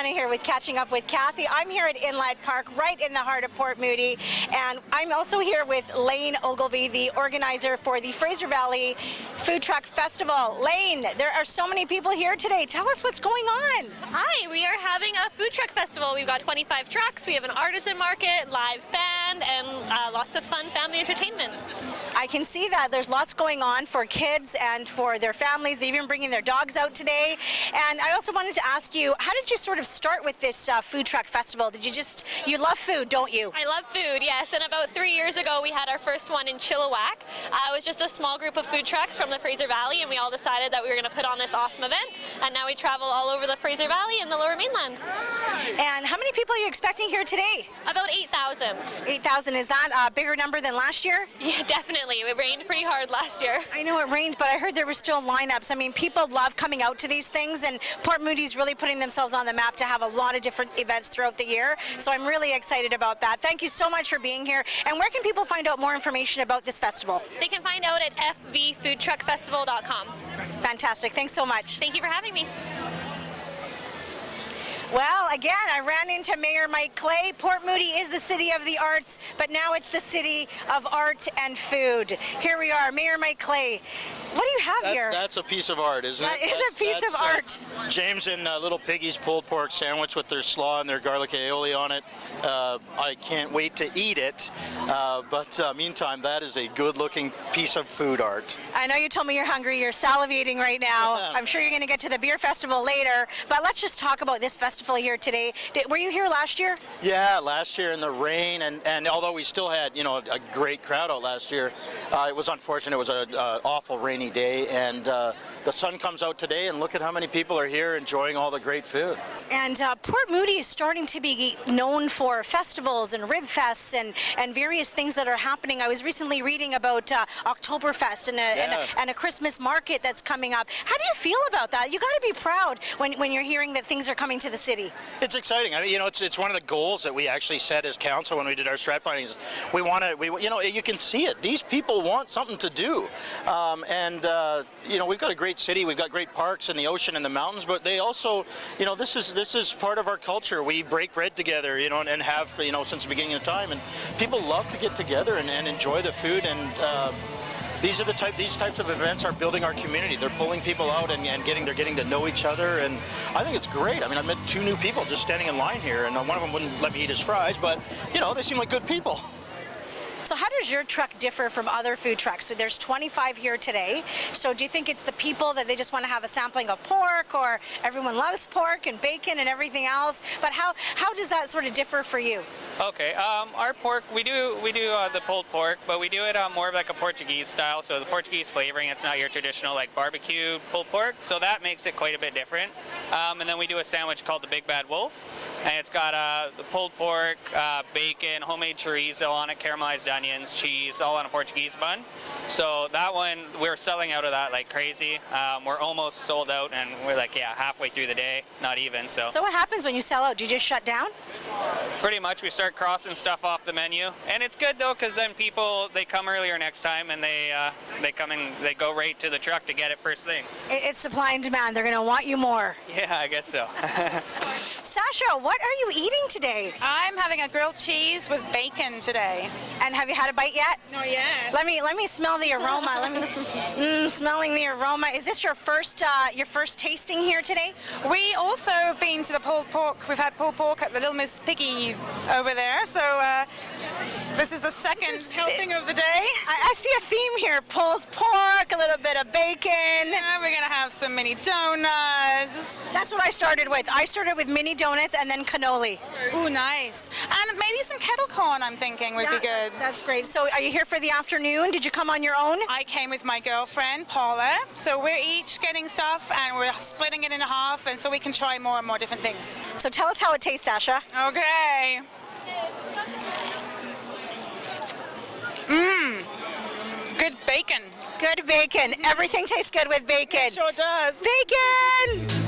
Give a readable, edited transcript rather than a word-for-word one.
Jenna here with Catching Up with Cathy. I'm here at Inlet Park, right in the heart of Port Moody, and I'm also here with Lane Ogilvie, the organizer for the Fraser Valley Food Truck Festival. Lane, there are so many people here today. Tell us what's going on. Hi, we are having a food truck festival. We've got 25 trucks, we have an artisan market, live band, and lots of fun family entertainment. I can see that. There's lots going on for kids and for their families. They're even bringing their dogs out today. And I also wanted to ask you, how did you sort of start with this food truck festival? You love food, don't you? I love food, yes. And about 3 years ago, we had our first one in Chilliwack. It was just a small group of food trucks from the Fraser Valley, and we all decided that we were going to put on this awesome event. And now we travel all over the Fraser Valley and the Lower Mainland. And how many people are you expecting here today? About 8,000. 8,000, is that a bigger number than last year? Yeah, definitely. It rained pretty hard last year. I know it rained, but I heard there were still lineups. I mean, people love coming out to these things, and Port Moody's really putting themselves on the map to have a lot of different events throughout the year. So I'm really excited about that. Thank you so much for being here. And where can people find out more information about this festival? They can find out at fvfoodtruckfestival.com. Fantastic. Thanks so much. Thank you for having me. Well, again, I ran into Mayor Mike Clay. Port Moody is the city of the arts, but now it's the city of art and food. Here we are, Mayor Mike Clay. What do you have here? That's a piece of art, isn't it? That is a piece of art. James and Little Piggy's pulled pork sandwich with their slaw and their garlic aioli on it. I can't wait to eat it. But meantime, that is a good-looking piece of food art. I know you told me you're hungry. You're salivating right now. Yeah. I'm sure you're going to get to the beer festival later. But let's just talk about this festival here today. Were you here last year? Yeah, last year in the rain, and although we still had, a great crowd out last year, it was unfortunate. It was an awful rainy day, and the sun comes out today, and look at how many people are here enjoying all the great food. And Port Moody is starting to be known for festivals and rib fests and various things that are happening. I was recently reading about Oktoberfest and a Christmas market that's coming up. How do you feel about that? You got to be proud when you're hearing that things are coming to the city. It's exciting. I mean, it's one of the goals that we actually set as council when we did our strat plannings. You can see it. These people want something to do, we've got a great city. We've got great parks and the ocean and the mountains, but they also, this is part of our culture. We break bread together, and have, since the beginning of time, and people love to get together and enjoy the food, and these types of events are building our community. They're pulling people out and they're getting to know each other, and I think it's great. I mean, I met 2 new people just standing in line here, and one of them wouldn't let me eat his fries, but they seem like good people. So how does your truck differ from other food trucks? So there's 25 here today. So do you think it's the people that they just want to have a sampling of pork, or everyone loves pork and bacon and everything else? But how does that sort of differ for you? Okay, our pork, we do the pulled pork, but we do it more of like a Portuguese style. So the Portuguese flavoring, it's not your traditional like barbecue pulled pork. So that makes it quite a bit different. And then we do a sandwich called the Big Bad Wolf. And it's got the pulled pork, bacon, homemade chorizo on it, caramelized onions, cheese, all on a Portuguese bun. So that one, we're selling out of that like crazy. We're almost sold out, and we're like, halfway through the day, not even. So what happens when you sell out? Do you just shut down? Pretty much, we start crossing stuff off the menu. And it's good though, because then people, they come earlier next time, and they come and they go right to the truck to get it first thing. It's supply and demand. They're going to want you more. Yeah, I guess so. Sasha, what are you eating today? I'm having a grilled cheese with bacon today. And have you had a bite yet? Not yet. Let me smell the aroma. Smelling the aroma. Is this your first tasting here today? We also have been to the pulled pork. We've had pulled pork at the Little Miss Piggy over there. So this is the second helping of the day. I see a theme here. Pulled pork, a little bit of bacon. We're going to have some mini donuts. That's what I started with. I started with mini donuts and then cannoli. Ooh, nice. And maybe some kettle corn, I'm thinking, would be good. That's great. So are you here for the afternoon? Did you come on your own? I came with my girlfriend, Paula. So we're each getting stuff, and we're splitting it in half, and so we can try more and more different things. So tell us how it tastes, Sasha. Okay. Good bacon. Good bacon. Everything tastes good with bacon. It sure does. Bacon!